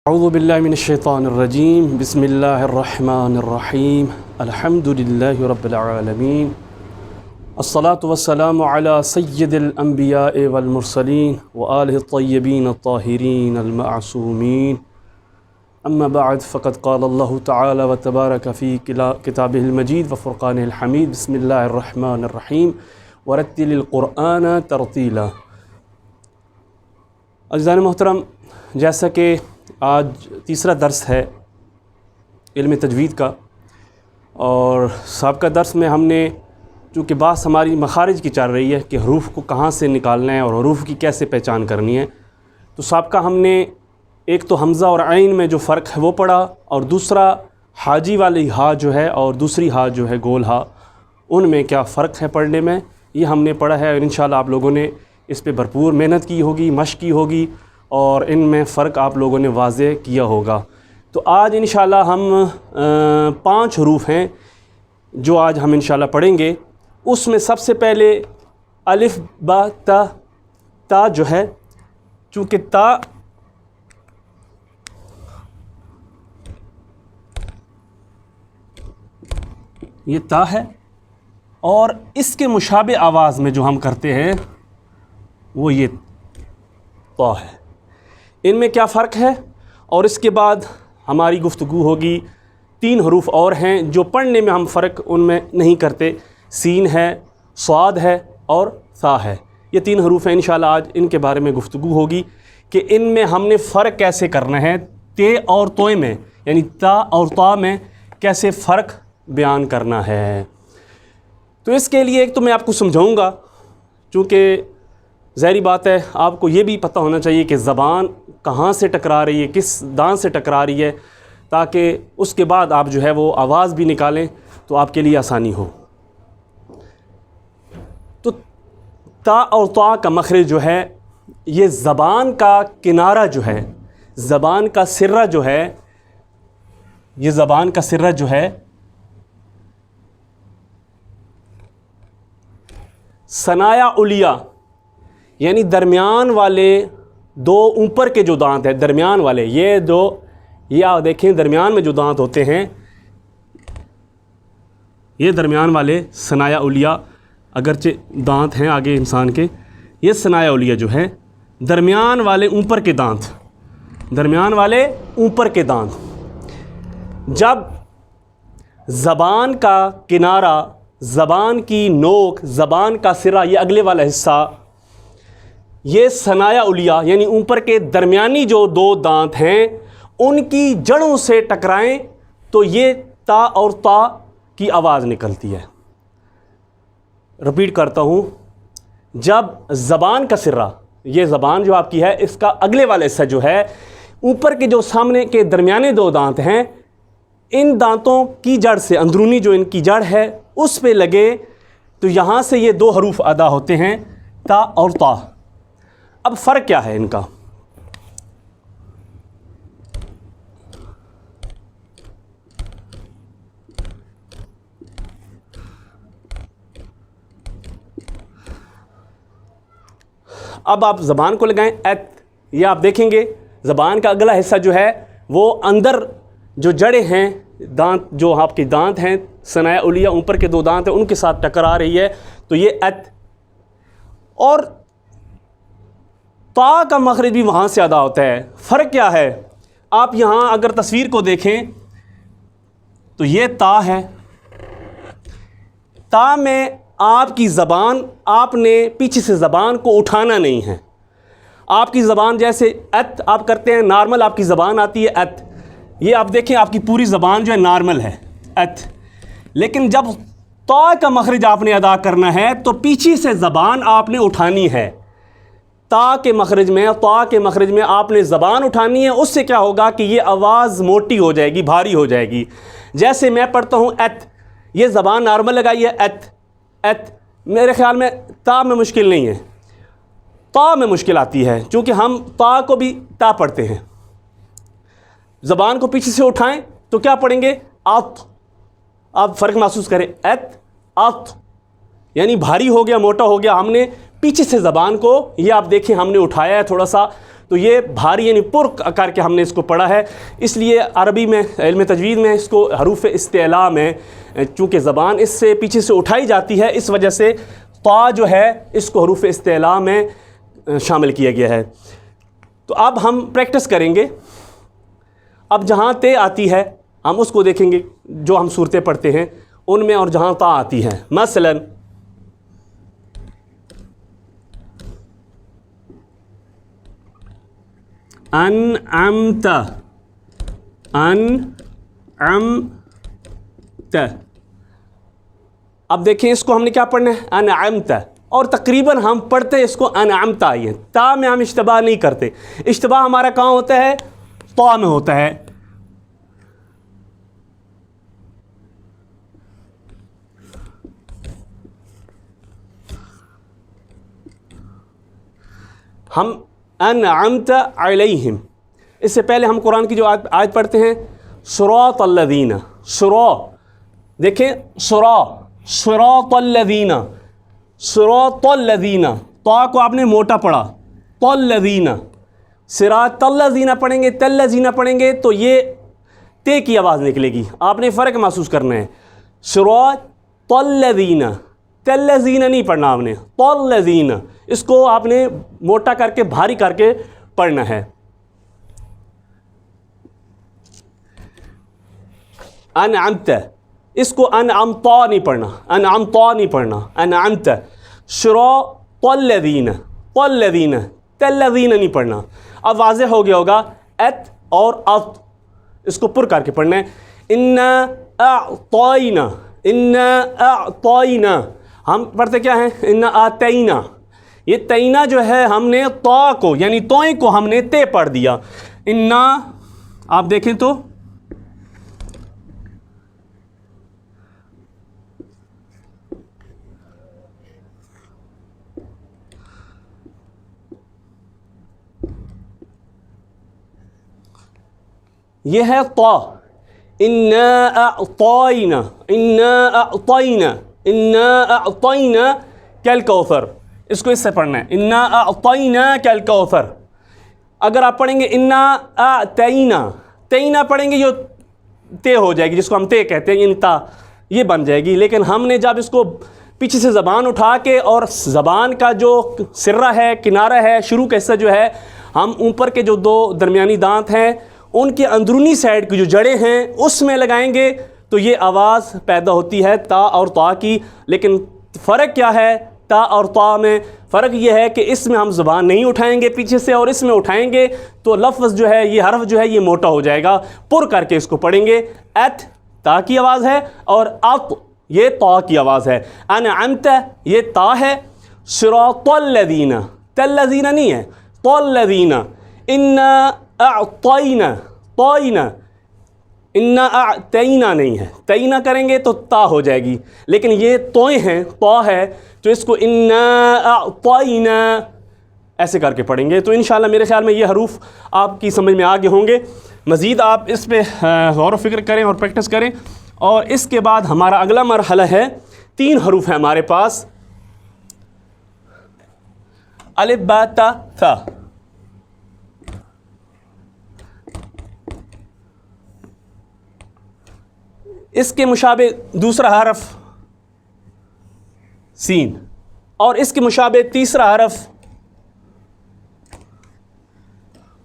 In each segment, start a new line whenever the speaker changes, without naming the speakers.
اعوذ باللہ من الشیطان الرجیم بسم اللہ الرحمن الرحیم الحمد للہ رب العالمین الصلاة والسلام علی سید الانبیاء والمرسلین وآلہ الطیبین الطاہرین المعصومین اما بعد فقد قال اللہ تعالی وتبارک فی کتابہ المجید وفرقانہ الحمید بسم اللہ الرحمن الرحیم ورتل القرآن ترتیلا۔ عزیزان محترم، جیسا کہ آج تیسرا درس ہے علم تجوید کا، اور سابقہ درس میں ہم نے چونکہ بات ہماری مخارج کی چل رہی ہے کہ حروف کو کہاں سے نکالنا ہے اور حروف کی کیسے پہچان کرنی ہے، تو سابقہ ہم نے ایک تو حمزہ اور عین میں جو فرق ہے وہ پڑھا، اور دوسرا حاجی والی ہا جو ہے اور دوسری ہا جو ہے گول ہا، ان میں کیا فرق ہے پڑھنے میں، یہ ہم نے پڑھا ہے، اور انشاءاللہ آپ لوگوں نے اس پہ بھرپور محنت کی ہوگی، مشق کی ہوگی، اور ان میں فرق آپ لوگوں نے واضح کیا ہوگا۔ تو آج انشاءاللہ ہم 5 حروف ہیں جو آج ہم انشاءاللہ پڑھیں گے۔ اس میں سب سے پہلے الف با تا، تا جو ہے، چونکہ تا یہ تا ہے، اور اس کے مشابہ آواز میں جو ہم کرتے ہیں وہ یہ تا ہے۔ ان میں کیا فرق ہے، اور اس کے بعد ہماری گفتگو ہوگی 3 حروف اور ہیں جو پڑھنے میں ہم فرق ان میں نہیں کرتے، سین ہے، صاد ہے اور ثا ہے۔ یہ 3 حروف ہیں، انشاءاللہ آج ان کے بارے میں گفتگو ہوگی کہ ان میں ہم نے فرق کیسے کرنا ہے، تے اور توئے میں، یعنی تا اور تا میں کیسے فرق بیان کرنا ہے۔ تو اس کے لیے ایک تو میں آپ کو سمجھاؤں گا، چونکہ ظاہری بات ہے آپ کو یہ بھی پتہ ہونا چاہیے کہ زبان کہاں سے ٹکرا رہی ہے، کس دان سے ٹکرا رہی ہے، تاکہ اس کے بعد آپ جو ہے وہ آواز بھی نکالیں تو آپ کے لیے آسانی ہو۔ تو تا اور تا کا مخرج جو ہے، یہ زبان کا کنارہ جو ہے، زبان کا سرہ جو ہے، یہ زبان کا سرہ جو ہے ثنایا علیہ، یعنی درمیان والے 2 اوپر کے جو دانت ہیں، درمیان والے یہ آپ دیکھیں درمیان میں جو دانت ہوتے ہیں، یہ درمیان والے ثنایا علیہ، اگرچہ دانت ہیں آگے انسان کے، یہ ثنایا علیہ جو ہے درمیان والے اوپر کے دانت، درمیان والے اوپر کے دانت۔ جب زبان کا کنارہ، زبان کی نوک، زبان کا سرہ، یہ اگلے والا حصہ، یہ ثنایا علیہ یعنی اوپر کے درمیانی جو 2 دانت ہیں ان کی جڑوں سے ٹکرائیں تو یہ تا اور تا کی آواز نکلتی ہے۔ رپیٹ کرتا ہوں، جب زبان کا سرہ، یہ زبان جو آپ کی ہے، اس کا اگلے والا حصہ جو ہے، اوپر کے جو سامنے کے درمیانے 2 دانت ہیں، ان دانتوں کی جڑ سے، اندرونی جو ان کی جڑ ہے اس پہ لگے تو یہاں سے یہ 2 حروف ادا ہوتے ہیں، تا اور تا۔ اب فرق کیا ہے ان کا؟ اب آپ زبان کو لگائیں ایت، یہ آپ دیکھیں گے زبان کا اگلا حصہ جو ہے وہ اندر جو جڑیں ہیں، دانت جو آپ کے دانت ہیں ثنایا علیہ، اوپر کے 2 دانت ہیں، ان کے ساتھ ٹکرا رہی ہے تو یہ ایت، اور تا کا مخرج بھی وہاں سے ادا ہوتا ہے۔ فرق کیا ہے؟ آپ یہاں اگر تصویر کو دیکھیں تو یہ تا ہے، تا میں آپ کی زبان، آپ نے پیچھے سے زبان کو اٹھانا نہیں ہے۔ آپ کی زبان جیسے ایت آپ کرتے ہیں، نارمل آپ کی زبان آتی ہے ایت، یہ آپ دیکھیں آپ کی پوری زبان جو ہے نارمل ہے ایت، لیکن جب تا کا مخرج آپ نے ادا کرنا ہے تو پیچھے سے زبان آپ نے اٹھانی ہے۔ تا کے مخرج میں، تا کے مخرج میں آپ نے زبان اٹھانی ہے، اس سے کیا ہوگا کہ یہ آواز موٹی ہو جائے گی، بھاری ہو جائے گی۔ جیسے میں پڑھتا ہوں ایت، یہ زبان نارمل لگائی ہے ایت، ایت، میرے خیال میں تا میں مشکل نہیں ہے، تا میں مشکل آتی ہے، چونکہ ہم تا کو بھی تا پڑھتے ہیں۔ زبان کو پیچھے سے اٹھائیں تو کیا پڑھیں گے؟ آت۔ آپ فرق محسوس کریں، ایت، آت، یعنی بھاری ہو گیا، موٹا ہو گیا۔ ہم نے پیچھے سے زبان کو، یہ آپ دیکھیں ہم نے اٹھایا ہے تھوڑا سا، تو یہ بھاری یعنی پر کر کے ہم نے اس کو پڑھا ہے. اس لیے عربی میں علم تجوید میں اس کو حروف استعلاء میں چونکہ زبان اس سے پیچھے سے اٹھائی جاتی ہے اس وجہ سے طا جو ہے اس کو حروف استعلاء میں شامل کیا گیا ہے. تو اب ہم پریکٹس کریں گے. اب جہاں تے آتی ہے ہم اس کو دیکھیں گے جو ہم صورتیں پڑھتے ہیں ان میں, اور جہاں تا آتی ہے مثلا انعمت اب دیکھیں اس کو ہم نے کیا پڑھنا ہے انعمت, اور تقریباً ہم پڑھتے اس کو انعمت آئی ہے. تا میں ہم اشتباہ نہیں کرتے, اشتباہ ہمارا کہاں ہوتا ہے طا میں ہوتا ہے. ہم انعمت علیہم, اس سے پہلے ہم قرآن کی جو آیت پڑھتے ہیں صراط الذین, دیکھیں صراط الذین, صراط الذین, طا کو آپ نے موٹا پڑھا, الذین, صراط الذین پڑھیں گے تلذین پڑھیں گے تو یہ تے کی آواز نکلے گی. آپ نے فرق محسوس کرنا ہے. صراط الذین, تلذین نہیں پڑھنا آپ نے, الذین, اس کو آپ نے موٹا کر کے بھاری کر کے پڑھنا ہے. انعمت, اس کو انعمتا نہیں پڑھنا, انعمتا نہیں پڑھنا, انعمت. صراط الذین, الذین, تلذین نہیں پڑھنا. اب واضح ہو گیا ہوگا ات اور ات, اس کو پر کر کے پڑھنا ہے. انا اعطینا, انا اعطینا, ہم پڑھتے کیا ہیں انا آتینا, یہ تینا جو ہے ہم نے طا کو یعنی توئیں کو ہم نے تے پڑھ دیا. انا آپ دیکھیں تو یہ ہے طا, انا اعطینا, انا اعطینا, انا اعطینا کالکوثر, اس کو اس سے پڑھنا ہے انا اعطینا کالکوثر. اگر آپ پڑھیں گے انا اعطینا, تینا پڑھیں گے یہ تے ہو جائے گی جس کو ہم تے کہتے ہیں, انتا یہ بن جائے گی. لیکن ہم نے جب اس کو پیچھے سے زبان اٹھا کے اور زبان کا جو سرہ ہے کنارہ ہے شروع کا حصہ جو ہے ہم اوپر کے جو دو درمیانی دانت ہیں ان کے اندرونی سائڈ کی جو جڑیں ہیں اس میں لگائیں گے تو یہ آواز پیدا ہوتی ہے تا اور طا کی. لیکن فرق کیا ہے تا اور طا میں؟ فرق یہ ہے کہ اس میں ہم زبان نہیں اٹھائیں گے پیچھے سے, اور اس میں اٹھائیں گے تو لفظ جو ہے یہ حرف جو ہے یہ موٹا ہو جائے گا. پر کر کے اس کو پڑھیں گے. ات تا کی آواز ہے اور اط یہ طا کی آواز ہے. انعمت یہ تا ہے. صراط الذین, تلذین نہیں ہے, الذین. انا اعطینا, طینا, انا اعطینا نہیں ہے, تینا کریں گے تو تا ہو جائے گی. لیکن یہ توئیں ہیں, طا ہے, تو اس کو انا اعطینا ایسے کر کے پڑھیں گے. تو انشاءاللہ میرے خیال میں یہ حروف آپ کی سمجھ میں آگے ہوں گے. مزید آپ اس پہ غور و فکر کریں اور پریکٹس کریں. اور اس کے بعد ہمارا اگلا مرحلہ ہے, 3 حروف ہیں ہمارے پاس, الف با تا ثا. اس کے مشابہ دوسرا حرف سین, اور اس کے مشابہ تیسرا حرف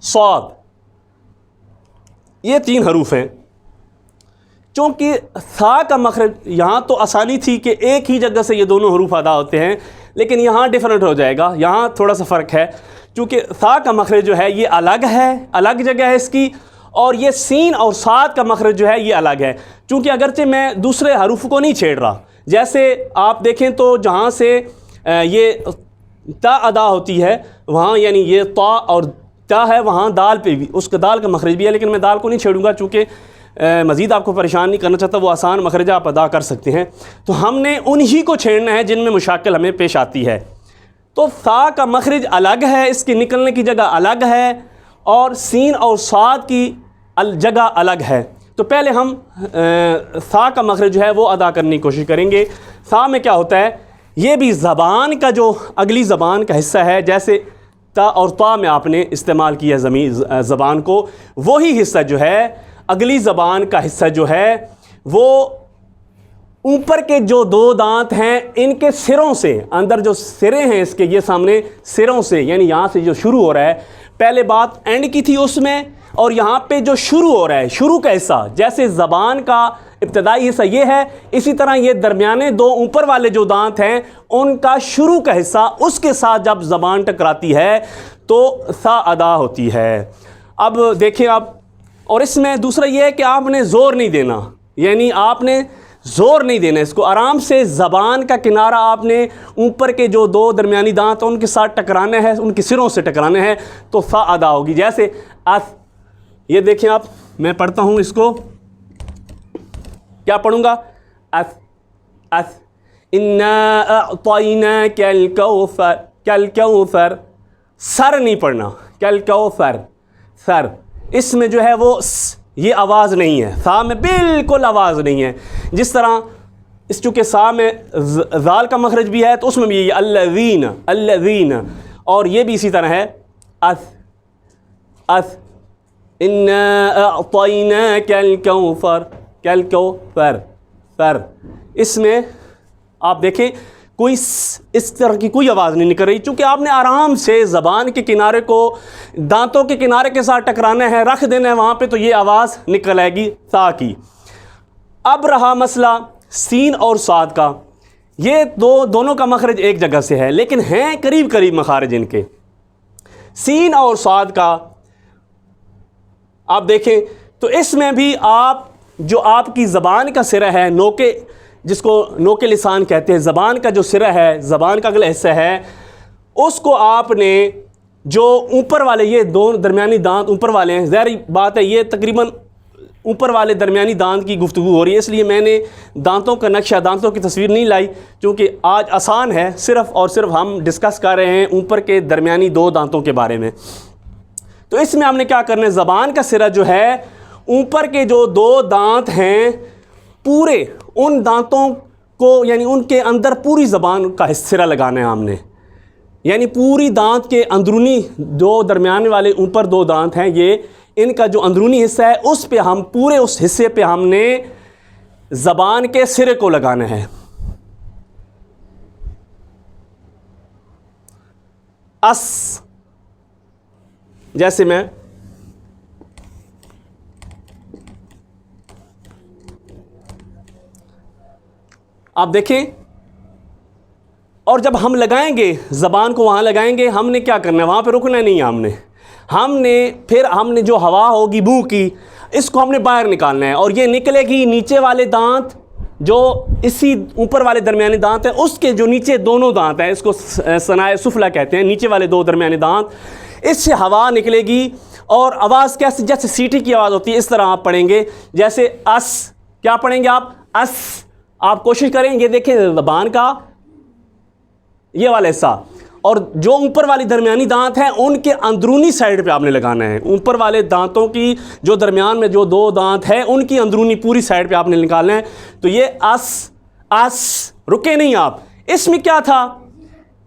صاد. یہ 3 حروف ہیں. چونکہ ثا کا مخرج یہاں تو آسانی تھی کہ ایک ہی جگہ سے یہ دونوں حروف ادا ہوتے ہیں, لیکن یہاں ڈیفرنٹ ہو جائے گا, یہاں تھوڑا سا فرق ہے. چونکہ ثا کا مخرج جو ہے یہ الگ ہے, الگ جگہ ہے اس کی, اور یہ سین اور صاد کا مخرج جو ہے یہ الگ ہے. چونکہ اگرچہ میں دوسرے حروف کو نہیں چھیڑ رہا, جیسے آپ دیکھیں تو جہاں سے یہ تا ادا ہوتی ہے وہاں یعنی یہ تا اور تا ہے, وہاں دال پہ بھی اس کا دال کا مخرج بھی ہے, لیکن میں دال کو نہیں چھیڑوں گا چونکہ مزید آپ کو پریشان نہیں کرنا چاہتا, وہ آسان مخرج آپ ادا کر سکتے ہیں. تو ہم نے انہی کو چھیڑنا ہے جن میں مشاکل ہمیں پیش آتی ہے. تو ثا کا مخرج الگ ہے, اس کی نکلنے کی جگہ الگ ہے, اور سین اور صاد کی جگہ الگ ہے. تو پہلے ہم ثا کا مخرج جو ہے وہ ادا کرنے کی کوشش کریں گے. ثا میں کیا ہوتا ہے, یہ بھی زبان کا جو اگلی زبان کا حصہ ہے, جیسے تا اور طا میں آپ نے استعمال کیا زبان کو، وہی حصہ جو ہے اگلی زبان کا حصہ جو ہے وہ اوپر کے جو دو دانت ہیں ان کے سروں سے، اندر جو سرے ہیں اس کے یہ سامنے سروں سے، یعنی یہاں سے جو شروع ہو رہا ہے، پہلے بات اینڈ کی تھی اس میں، اور یہاں پہ جو شروع ہو رہا ہے، شروع کا حصہ جیسے زبان کا ابتدائی حصہ یہ ہے، اسی طرح یہ درمیانے دو اوپر والے جو دانت ہیں ان کا شروع کا حصہ، اس کے ساتھ جب زبان ٹکراتی ہے تو سا ادا ہوتی ہے۔ اب دیکھیں آپ، اور اس میں دوسرا یہ ہے کہ آپ نے زور نہیں دینا، یعنی آپ نے زور نہیں دینا، اس کو آرام سے زبان کا کنارہ آپ نے اوپر کے جو دو درمیانی دانت ان کے ساتھ ٹکرانا ہے، ان کے سروں سے ٹکرانا ہے تو فا ادا ہوگی۔ جیسے اس، یہ دیکھیں آپ، میں پڑھتا ہوں اس کو، کیا پڑھوں گا؟ اس اس انا اعطیناک الکوثر، کالکوثر، سر نہیں پڑھنا، کالکوثر، سر، اس میں جو ہے وہ یہ آواز نہیں ہے، سا میں بالکل آواز نہیں ہے، جس طرح اس چونکہ سا میں ذال کا مخرج بھی ہے تو اس میں بھی یہ الذین، الذین، اور یہ بھی اسی طرح ہے اس اس انا اعطیناک الکوثر، کالکوثر، سر، اس میں آپ دیکھیں کوئی اس طرح کی کوئی آواز نہیں نکل رہی، چونکہ آپ نے آرام سے زبان کے کنارے کو دانتوں کے کنارے کے ساتھ ٹکرانا ہے، رکھ دینا ہے وہاں پہ، تو یہ آواز نکل آئے گی سا کی۔ اب رہا مسئلہ سین اور صاد کا، یہ دونوں کا مخرج ایک جگہ سے ہے لیکن ہیں قریب قریب مخارج ان کے۔ سین اور صاد کا آپ دیکھیں تو اس میں بھی آپ جو آپ کی زبان کا سرہ ہے، نوکے، جس کو نوکے لسان کہتے ہیں، زبان کا جو سرہ ہے، زبان کا اگلا حصہ ہے، اس کو آپ نے جو اوپر والے یہ دو درمیانی دانت اوپر والے ہیں، ظاہر بات ہے یہ تقریباً اوپر والے درمیانی دانت کی گفتگو ہو رہی ہے، اس لیے میں نے دانتوں کا نقشہ، دانتوں کی تصویر نہیں لائی، کیونکہ آج آسان ہے، صرف اور صرف ہم ڈسکس کر رہے ہیں اوپر کے درمیانی دو دانتوں کے بارے میں۔ تو اس میں ہم نے کیا کرنا ہے، زبان کا سرہ جو ہے، اوپر کے جو دو دانت ہیں پورے ان دانتوں کو، یعنی ان کے اندر پوری زبان کا سرہ لگانا ہے ہم نے، یعنی پوری دانت کے اندرونی دو درمیانے والے اوپر دو دانت ہیں، یہ ان کا جو اندرونی حصہ ہے اس پہ ہم پورے اس حصے پہ ہم نے زبان کے سرے کو لگانا ہے۔ اس، جیسے میں آپ دیکھیں، اور جب ہم لگائیں گے زبان کو وہاں لگائیں گے، ہم نے کیا کرنا ہے، وہاں پہ رکنا نہیں ہے، ہم نے جو ہوا ہوگی بو کی، اس کو ہم نے باہر نکالنا ہے، اور یہ نکلے گی نیچے والے دانت جو اسی اوپر والے درمیانی دانت ہیں، اس کے جو نیچے دونوں دانت ہیں، اس کو ثنائے سفلی کہتے ہیں، نیچے والے دو درمیانی دانت، اس سے ہوا نکلے گی، اور آواز کیسے، جیسے سیٹی کی آواز ہوتی ہے اس طرح آپ پڑھیں گے، جیسے اس، کیا پڑھیں گے آپ، اس، آپ کوشش کریں، یہ دیکھیں زبان کا یہ والا حصہ، اور جو اوپر والی درمیانی دانت ہیں ان کے اندرونی سائڈ پہ آپ نے لگانا ہے، اوپر والے دانتوں کی جو درمیان میں جو دو دانت ہیں ان کی اندرونی پوری سائڈ پہ آپ نے نکالنا ہے۔ تو یہ اس، رکے نہیں آپ، اس میں کیا تھا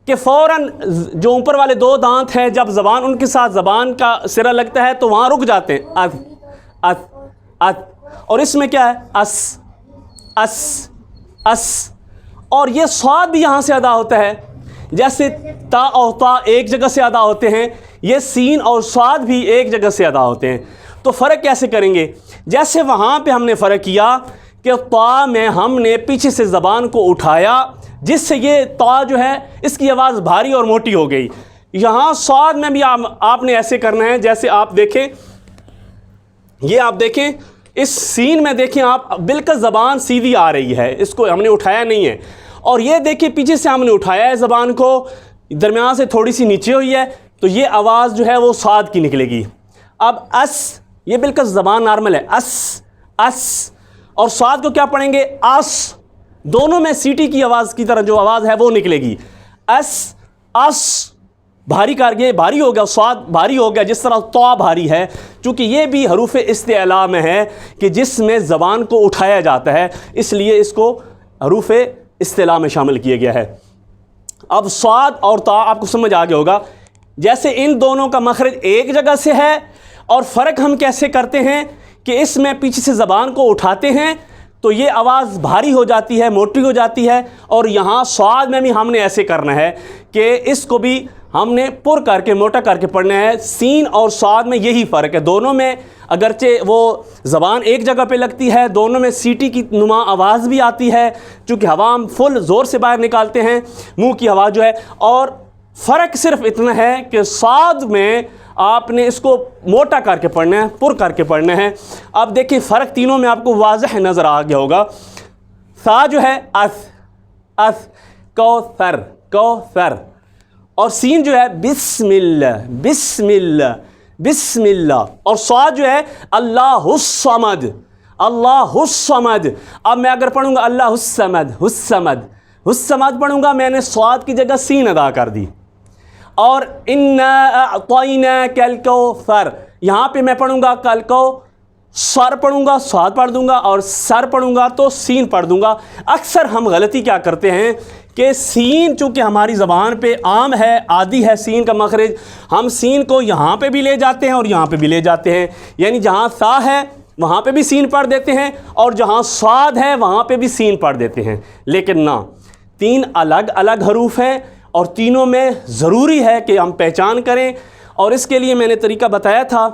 کہ فوراً جو اوپر والے دو دانت ہیں جب زبان ان کے ساتھ زبان کا سرہ لگتا ہے تو وہاں رک جاتے ہیں، اس، اور اس میں کیا ہے، اس، اور یہ صاد بھی یہاں سے ادا ہوتا ہے، جیسے تا اور تا ایک جگہ سے ادا ہوتے ہیں، یہ سین اور صاد بھی ایک جگہ سے ادا ہوتے ہیں۔ تو فرق کیسے کریں گے، جیسے وہاں پہ ہم نے فرق کیا کہ تا میں ہم نے پیچھے سے زبان کو اٹھایا، جس سے یہ تا جو ہے اس کی آواز بھاری اور موٹی ہو گئی، یہاں صاد میں بھی آپ نے ایسے کرنا ہے، جیسے آپ دیکھیں، یہ آپ دیکھیں اس سین میں دیکھیں آپ بالکل زبان سیدھی آ رہی ہے، اس کو ہم نے اٹھایا نہیں ہے، اور یہ دیکھیں پیچھے سے ہم نے اٹھایا ہے زبان کو، درمیان سے تھوڑی سی نیچے ہوئی ہے، تو یہ آواز جو ہے وہ صاد کی نکلے گی۔ اب اس، یہ بالکل زبان نارمل ہے، اس، اور صاد کو کیا پڑھیں گے، اس، دونوں میں سیٹی کی آواز کی طرح جو آواز ہے وہ نکلے گی، اس، بھاری کر گئے، بھاری ہو گیا، صاد بھاری ہو گیا، جس طرح طا بھاری ہے، چونکہ یہ بھی حروف استعلاء میں ہے کہ جس میں زبان کو اٹھایا جاتا ہے، اس لیے اس کو حروف استعلاء میں شامل کیا گیا ہے۔ اب صاد اور طا آپ کو سمجھ آ گیا ہوگا، جیسے ان دونوں کا مخرج ایک جگہ سے ہے، اور فرق ہم کیسے کرتے ہیں کہ اس میں پیچھے سے زبان کو اٹھاتے ہیں تو یہ آواز بھاری ہو جاتی ہے، موٹی ہو جاتی ہے، اور یہاں صاد میں بھی ہم نے ایسے کرنا ہے کہ اس کو بھی ہم نے پر کر کے موٹا کر کے پڑھنا ہے۔ سین اور صاد میں یہی فرق ہے، دونوں میں اگرچہ وہ زبان ایک جگہ پہ لگتی ہے، دونوں میں سیٹی کی نما آواز بھی آتی ہے، چونکہ ہوا ہم فل زور سے باہر نکالتے ہیں، منہ کی ہوا جو ہے، اور فرق صرف اتنا ہے کہ صاد میں آپ نے اس کو موٹا کر کے پڑھنا ہے، پر کر کے پڑھنا ہے۔ اب دیکھیں فرق تینوں میں آپ کو واضح نظر آ گیا ہوگا۔ سا جو ہے اس کوثر کوثر، اور سین جو ہے بسم اللہ بسم اللہ بسم اللہ، اور صاد جو ہے اللہ الصمد اللہ الصمد۔ اب میں اگر پڑھوں گا اللہ الصمد الصمد الصمد پڑھوں گا، میں نے صاد کی جگہ سین ادا کر دی، اور انا اعطیناک الکوثر، یہاں پہ میں پڑھوں گا کل کو سر پڑھوں گا، صاد پڑھ دوں گا، اور سر پڑھوں گا تو سین پڑھ دوں گا۔ اکثر ہم غلطی کیا کرتے ہیں کہ سین چونکہ ہماری زبان پہ عام ہے، عادی ہے سین کا مخرج، ہم سین کو یہاں پہ بھی لے جاتے ہیں اور یہاں پہ بھی لے جاتے ہیں، یعنی جہاں سا ہے وہاں پہ بھی سین پڑھ دیتے ہیں، اور جہاں صاد ہے وہاں پہ بھی سین پڑھ دیتے ہیں، لیکن نہ، تین الگ الگ حروف ہیں، اور تینوں میں ضروری ہے کہ ہم پہچان کریں۔ اور اس کے لیے میں نے طریقہ بتایا تھا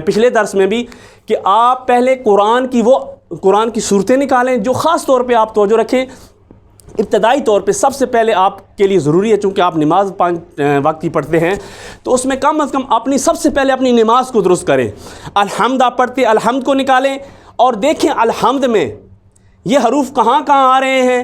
پچھلے درس میں بھی کہ آپ پہلے قرآن کی صورتیں نکالیں جو خاص طور پہ آپ توجہ رکھیں۔ ابتدائی طور پہ سب سے پہلے آپ کے لیے ضروری ہے، چونکہ آپ نماز 5 وقت کی پڑھتے ہیں، تو اس میں کم از کم سب سے پہلے اپنی نماز کو درست کریں۔ الحمد آپ پڑھتے، الحمد کو نکالیں اور دیکھیں الحمد میں یہ حروف کہاں کہاں آ رہے ہیں،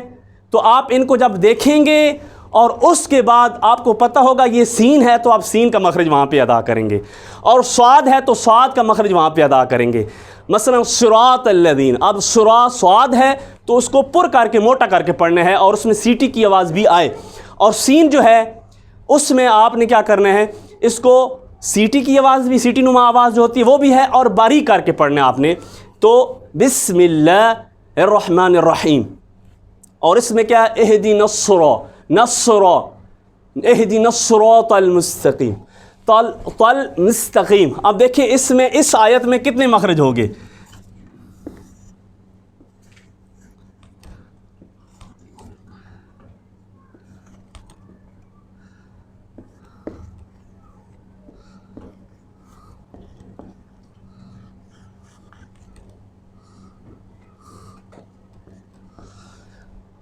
تو آپ ان کو جب دیکھیں گے اور اس کے بعد آپ کو پتہ ہوگا یہ سین ہے تو آپ سین کا مخرج وہاں پہ ادا کریں گے، اور صاد ہے تو صاد کا مخرج وہاں پہ ادا کریں گے۔ مثلا صراط الذین، اب صاد ہے تو اس کو پر کر کے موٹا کر کے پڑھنا ہے، اور اس میں سیٹی کی آواز بھی آئے، اور سین جو ہے اس میں آپ نے کیا کرنا ہے، اس کو سیٹی کی آواز بھی، سیٹی نما آواز جو ہوتی ہے وہ بھی ہے، اور باریک کر کے پڑھنا ہے آپ نے۔ تو بسم اللہ الرحمن الرحیم، اور اس میں کیا ہے اہدنا اہدنا الصراط المستقیم، طل مستقیم۔ اب دیکھیں اس میں اس آیت میں کتنے مخرج ہوگے،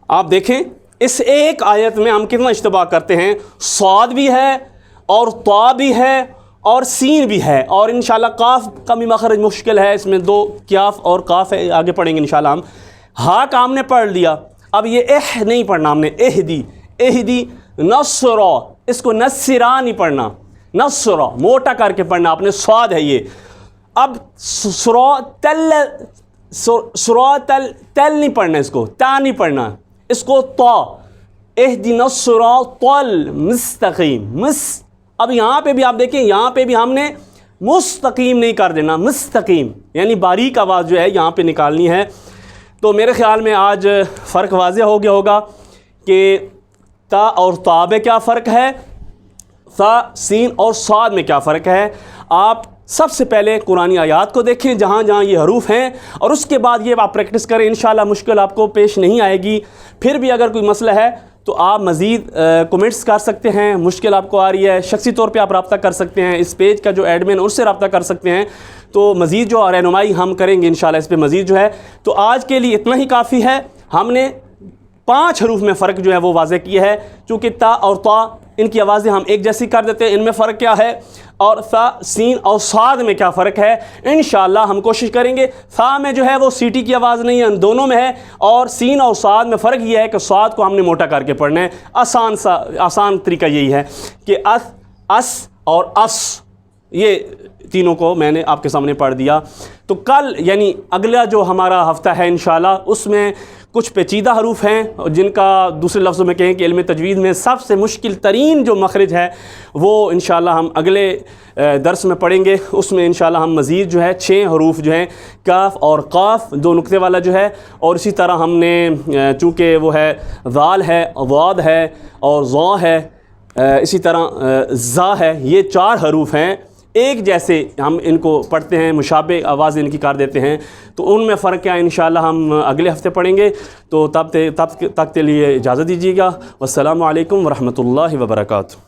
آپ دیکھیں اس ایک آیت میں ہم کتنا اشتباہ کرتے ہیں، صاد بھی ہے اور طا بھی ہے اور سین بھی ہے، اور انشاءاللہ قاف کا بھی مخرج مشکل ہے، اس میں 2 کیاف اور قاف ہے، آگے پڑھیں گے انشاءاللہ ہم۔ ہا کا ہم نے پڑھ لیا، اب یہ نہیں پڑھنا ہم نے، اہدی نصرا، اس کو نصرا نہیں پڑھنا، نصرا موٹا کر کے پڑھنا آپ نے، صاد ہے یہ۔ اب تل نہیں پڑھنا، اس کو تا نہیں پڑھنا، اس کو طا، اہدنا الصراط المستقیم اب یہاں پہ بھی آپ دیکھیں، یہاں پہ بھی ہم نے مستقیم نہیں کر دینا، مستقیم یعنی باریک آواز جو ہے یہاں پہ نکالنی ہے۔ تو میرے خیال میں آج فرق واضح ہو گیا ہوگا کہ تا اور طا میں کیا فرق ہے، سا سین اور صاد میں کیا فرق ہے۔ آپ سب سے پہلے قرآنی آیات کو دیکھیں جہاں جہاں یہ حروف ہیں، اور اس کے بعد یہ آپ پریکٹس کریں، انشاءاللہ مشکل آپ کو پیش نہیں آئے گی۔ پھر بھی اگر کوئی مسئلہ ہے تو آپ مزید کمنٹس کر سکتے ہیں، مشکل آپ کو آ رہی ہے شخصی طور پہ آپ رابطہ کر سکتے ہیں، اس پیج کا جو ایڈمن اس سے رابطہ کر سکتے ہیں، تو مزید جو رہنمائی ہم کریں گے انشاءاللہ اس پہ مزید جو ہے۔ تو آج کے لیے اتنا ہی کافی ہے، ہم نے 5 حروف میں فرق جو ہے وہ واضح کیا ہے، چونکہ تا اور طا ان کی آوازیں ہم ایک جیسی کر دیتے ہیں، ان میں فرق کیا ہے، اور سا سین اور صاد میں کیا فرق ہے، انشاءاللہ ہم کوشش کریں گے۔ سا میں جو ہے وہ سیٹی کی آواز نہیں ہے، ان دونوں میں ہے، اور سین اور صاد میں فرق یہ ہے کہ صاد کو ہم نے موٹا کر کے پڑھنا ہے۔ آسان طریقہ یہی ہے کہ اس اور اس، یہ تینوں کو میں نے آپ کے سامنے پڑھ دیا۔ تو کل یعنی اگلا جو ہمارا ہفتہ ہے انشاءاللہ اس میں کچھ پیچیدہ حروف ہیں جن کا دوسرے لفظوں میں کہیں کہ علم تجوید میں سب سے مشکل ترین جو مخرج ہے وہ انشاءاللہ ہم اگلے درس میں پڑھیں گے۔ اس میں انشاءاللہ ہم مزید جو ہے 6 حروف جو ہیں کاف اور قاف 2 نقطے والا جو ہے، اور اسی طرح ہم نے چونکہ وہ ہے ذال ہے، ضاد ہے اور ظا ہے، اسی طرح زا ہے، یہ 4 حروف ہیں ایک جیسے ہم ان کو پڑھتے ہیں، مشابہ آواز ان کی کر دیتے ہیں، تو ان میں فرق کیا ہے انشاءاللہ ہم اگلے ہفتے پڑھیں گے. تو تب تک کے لیے اجازت دیجیے گا. والسلام علیکم ورحمۃ اللہ وبرکاتہ.